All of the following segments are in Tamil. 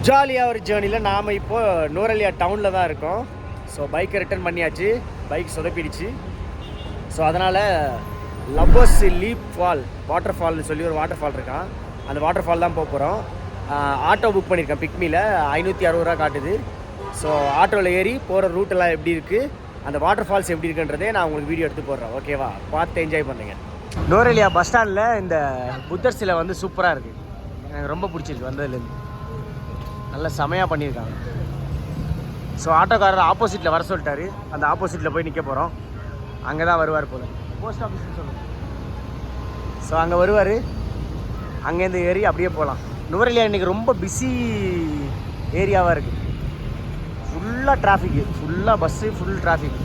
ஜாலியாக ஒரு ஜேர்னியில் நாம் இப்போது நூரலியா டவுனில் தான் இருக்கோம். ஸோ பைக்கை ரிட்டர்ன் பண்ணியாச்சு, பைக் சொதப்பிடுச்சு. ஸோ அதனால் லவ்வர்ஸ் லீப் ஃபால் வாட்டர் ஃபால்னு சொல்லி ஒரு வாட்டர் ஃபால் இருக்கான். அந்த வாட்டர் ஃபால் தான் போக போகிறோம். ஆட்டோ புக் பண்ணியிருக்கேன், பிக்மியில் 560 ரூபா காட்டுது. ஸோ ஆட்டோவில் ஏறி போகிற ரூட்டெல்லாம் எப்படி இருக்குது, அந்த வாட்டர் ஃபால்ஸ் எப்படி இருக்குன்றதே நான் உங்களுக்கு வீடியோ எடுத்து போடுறேன். ஓகேவா, பார்த்து என்ஜாய் பண்ணுங்க. நூரலியா பஸ் ஸ்டாண்டில் இந்த புத்தர் சிலை வந்து சூப்பராக இருக்குது, எனக்கு ரொம்ப பிடிச்சிருக்கு. வந்ததுலேருந்து நல்லா செமையாக பண்ணியிருக்காங்க. ஸோ ஆட்டோக்காரர் ஆப்போசிட்டில் வர சொல்லிட்டாரு, அந்த ஆப்போசிட்டில் போய் நிற்க போகிறோம். அங்கே தான் வருவார் போல், போஸ்ட் ஆஃபீஸ்னு சொல்லுங்கள். ஸோ அங்கே வருவார், அங்கேருந்து ஏறி அப்படியே போகலாம். நூரலியா இன்றைக்கி ரொம்ப பிஸி ஏரியாவாக இருக்குது, ஃபுல்லாக டிராஃபிக்கு, ஃபுல்லாக bus, full traffic.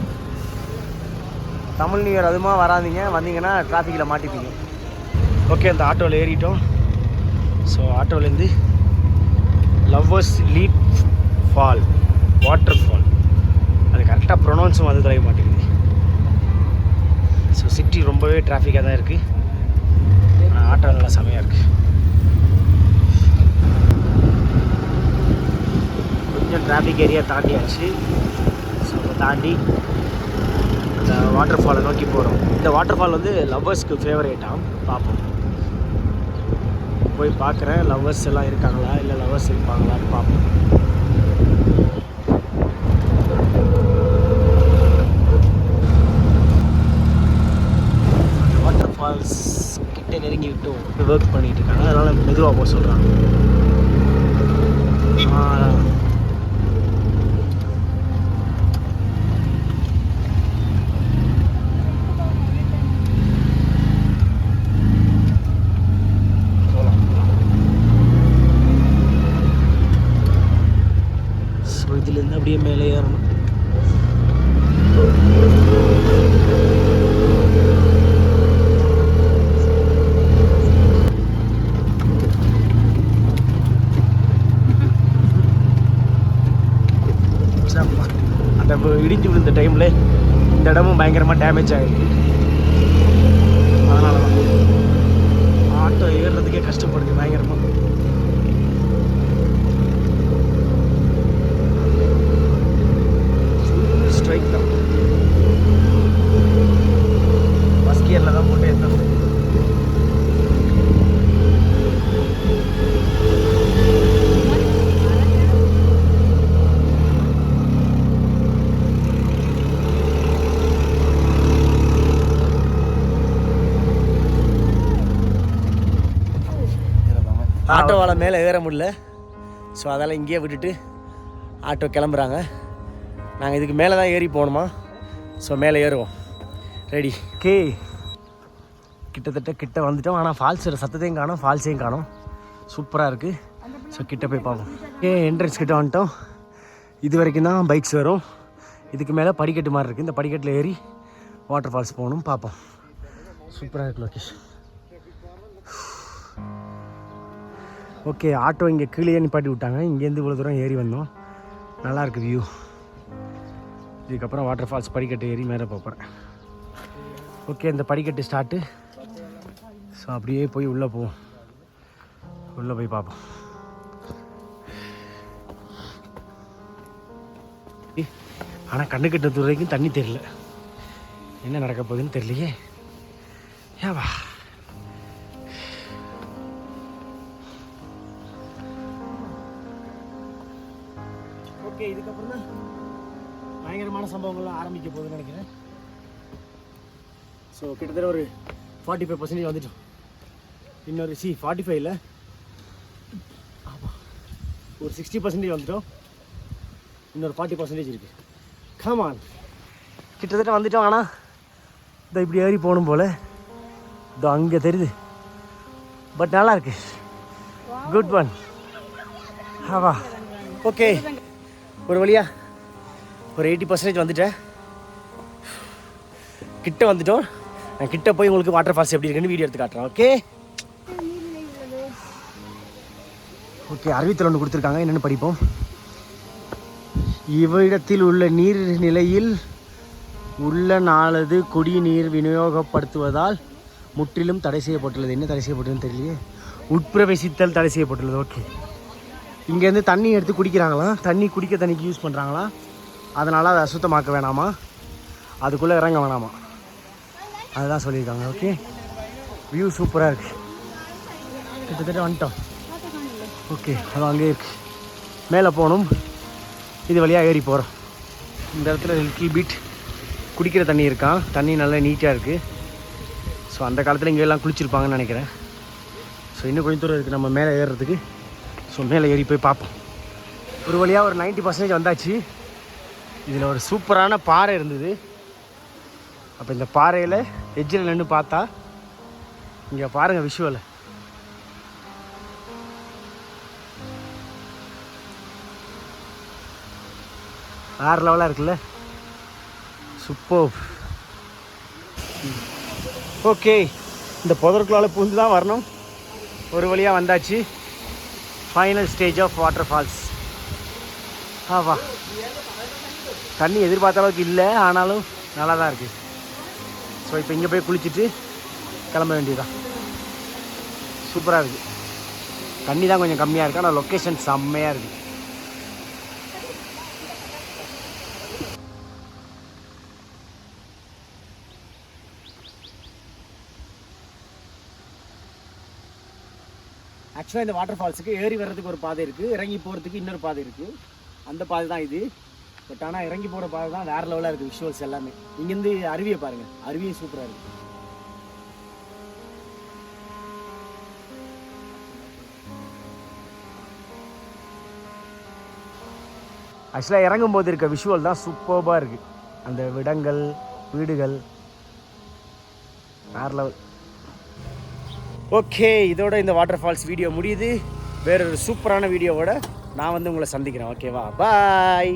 Tamil new year அதுமா வராதிங்க, வந்தீங்கன்னா டிராஃபிக்கில் மாட்டிப்பீங்க. ஓகே, அந்த ஆட்டோவில் ஏறிட்டோம். ஸோ ஆட்டோவிலேருந்து lovers leap fall waterfall, அது கரெக்டாக ப்ரொனவுன்ஸும் வந்து தொலைய மாட்டேங்குது. ஸோ சிட்டி ரொம்பவே டிராஃபிக்காக தான் இருக்குது, ஆனால் ஆட்டோ நல்லா செமையாக இருக்குது. கொஞ்சம் டிராஃபிக் ஏரியா தாண்டியாச்சு. ஸோ அதை தாண்டி அந்த வாட்டர் ஃபாலை நோக்கி போகிறோம். இந்த வாட்டர் ஃபால் வந்து லவ்வர்ஸ்க்கு ஃபேவரேட்டாக பார்ப்போம். போய் பார்க்குறேன், லவ்வர்ஸ் எல்லாம் இருக்காங்களா இல்லை லவ்வர்ஸ் இருப்பாங்களான்னு பார்ப்போம். வாட்டர் ஃபால்ஸ் கிட்ட நெருங்கி விட்டு ஒர்க் பண்ணிகிட்டு இருக்காங்க, அதனால் மெதுவாக போக சொல்கிறாங்க. இதுலேருந்து அப்படியே மேலே ஏறணும். அந்த இடிஞ்சு விழுந்த டைமில் இந்த இடமும் பயங்கரமாக டேமேஜ் ஆகிருக்கு. அதனால தான் ஆட்டோ ஏறுறதுக்கே கஷ்டப்படுது பயங்கரமாக. ஸ்ட்ரைக் தான், பஸ் கியரில் தான் போட்டு ஏற்றணும். ஆட்டோவால் மேலே ஏற முடியல, ஸோ அதெல்லாம் இங்கேயே விட்டுட்டு ஆட்டோ கிளம்புறாங்க. நாங்கள் இதுக்கு மேலே தான் ஏறி போகணுமா, ஸோ மேலே ஏறுவோம். ரெடி. கிட்டத்தட்ட கிட்ட வந்துட்டோம், ஆனால் ஃபால்ஸோட சத்தத்தையும் காணும், ஃபால்ஸையும் காணும். சூப்பராக இருக்குது. ஸோ கிட்ட போய் பார்ப்போம். என்ட்ரன்ஸ் கிட்ட வந்துட்டோம். இது வரைக்கும் தான் பைக்ஸ் வரும், இதுக்கு மேலே படிக்கட்டு மாதிரி இருக்குது. இந்த படிக்கட்டில் ஏறி வாட்டர் ஃபால்ஸ் போகணும், பார்ப்போம். சூப்பராக இருக்குது லொக்கேஷன். ஓகே, ஆட்டோ இங்கே கீழே நிப்பாட்டி விட்டாங்க, இங்கேருந்து இவ்வளோ தூரம் ஏறி வந்தோம். நல்லாயிருக்கு வியூ. இதுக்கப்புறம் வாட்டர் ஃபால்ஸ் படிக்கட்டு ஏறி மேலே போகிறேன். ஓகே, இந்த படிக்கட்டு ஸ்டார்ட்டு. ஸோ அப்படியே போய் உள்ளே போவோம், உள்ளே போய் பார்ப்போம். ஆனால் கண்ணு கட்ட தூரம் வரைக்கும் தண்ணி தெரியல, என்ன நடக்க போகுதுன்னு தெரியலையே. ஏவா, ஓகே, இதுக்கப்புறம் தான் பயங்கரமான சம்பவங்கள்லாம் ஆரம்பிக்க போகுதுன்னு நினைக்கிறேன். ஸோ கிட்டத்தட்ட ஒரு 45% வந்துட்டோம். இன்னொரு 45 ஆமாம், ஒரு 60% வந்துட்டோம். இன்னொரு 40% இருக்குது. கமான், கிட்டத்தட்ட வந்துட்டோம். ஆனால் இந்த இப்படி ஏறி போகணும் போல், இதோ அங்கே தெரியுது. பட் நல்லா இருக்கு, குட் ஒன். ஆவா, ஓகே, ஒரு வழியா ஒரு 80% வந்துட்டேன். கிட்ட வந்துட்டோம். நான் கிட்ட போய் உங்களுக்கு வாட்டர் ஃபால்ஸ் எப்படி இருக்குன்னு வீடியோ எடுத்து காட்டுறேன். ஓகே ஓகே, அறிவித்தல் ஒன்று கொடுத்துருக்காங்க, என்னென்னு படிப்போம். இவ்விடத்தில் உள்ள நீர்நிலையில் உள்ள நாளது குடிநீர் விநியோகப்படுத்துவதால் முற்றிலும் தடை செய்யப்பட்டுள்ளது. என்ன தடை செய்யப்பட்டதுன்னு தெரியலையே. உட்பிரவேசித்தல் தடை செய்யப்பட்டுள்ளது. ஓகே, இங்கேருந்து தண்ணி எடுத்து குடிக்கிறாங்களாம், தண்ணி குடிக்க தண்ணிக்கு யூஸ் பண்ணுறாங்களாம். அதனால் அதை அசுத்தமாக்க வேணாமா, அதுக்குள்ளே இறங்க வேணாமா, அதுதான் சொல்லியிருக்காங்க. ஓகே, வியூ சூப்பராக இருக்குது. கிட்டத்தட்ட வந்துட்டோம். ஓகே, அது அங்கே இருக்குது, மேலே போகணும். இது வழியாக ஏறி போகிறோம். இந்த இடத்துல லிட்டில் பீட் குடிக்கிற தண்ணி இருக்கான், தண்ணி நல்லா நீட்டாக இருக்குது. ஸோ அந்த காலத்தில் இங்கெல்லாம் குளிச்சிருப்பாங்கன்னு நினைக்கிறேன். ஸோ இன்னும் கொஞ்சம் தூரம் இருக்குது நம்ம மேலே ஏறுறதுக்கு. ஸோ மேலே ஏறி போய் பார்ப்போம். ஒரு வழியாக ஒரு 90% வந்தாச்சு. இதில் ஒரு சூப்பரான பாறை இருந்தது. அப்போ இந்த பாறையில் எட்ஜில் நின்று பார்த்தா இங்கே பாருங்கள் விஷுவலை. வேறு லெவலாக இருக்குல்ல, சூப்பர். ஓகே, இந்த புதருக்குள்ளால் பூந்து தான் வரணும். ஒரு வழியாக வந்தாச்சு. Final stage of waterfalls. வா, தண்ணி எதிர்பார்த்த அளவுக்கு இல்லை, ஆனாலும் நல்லா தான் இருக்குது. ஸோ இப்போ இங்கே போய் குளிச்சுட்டு கிளம்ப வேண்டியதுதான். சூப்பராக இருக்குது. தண்ணி தான் கொஞ்சம் கம்மியாக இருக்குது, ஆனால் லொக்கேஷன் செம்மையாக இருக்குது. ஆக்சுவலாக இந்த வாட்டர் ஃபால்ஸுக்கு ஏறி வர்றதுக்கு ஒரு பாதை இருக்குது, இறங்கி போகிறதுக்கு இன்னொரு பாதை இருக்குது. அந்த பாதை தான் இது. பட் ஆனால் இறங்கி போகிற பாதை தான் வேறு லெவலாக இருக்குது. விஷுவல்ஸ் எல்லாமே இங்கேருந்து அருவியை பாருங்கள், அருவியும் சூப்பராக இருக்குது. ஆக்சுவலாக இறங்கும்போது இருக்க விஷுவல் தான் சூப்பராக இருக்குது. அந்த விடங்கள், வீடுகள் வேறு லெவல். ஓகே, இதோட இந்த வாட்டர் ஃபால்ஸ் வீடியோ முடியுது. வேறொரு சூப்பரான வீடியோவோட நான் வந்து உங்களை சந்திக்கிறேன். ஓகேவா, பாய்.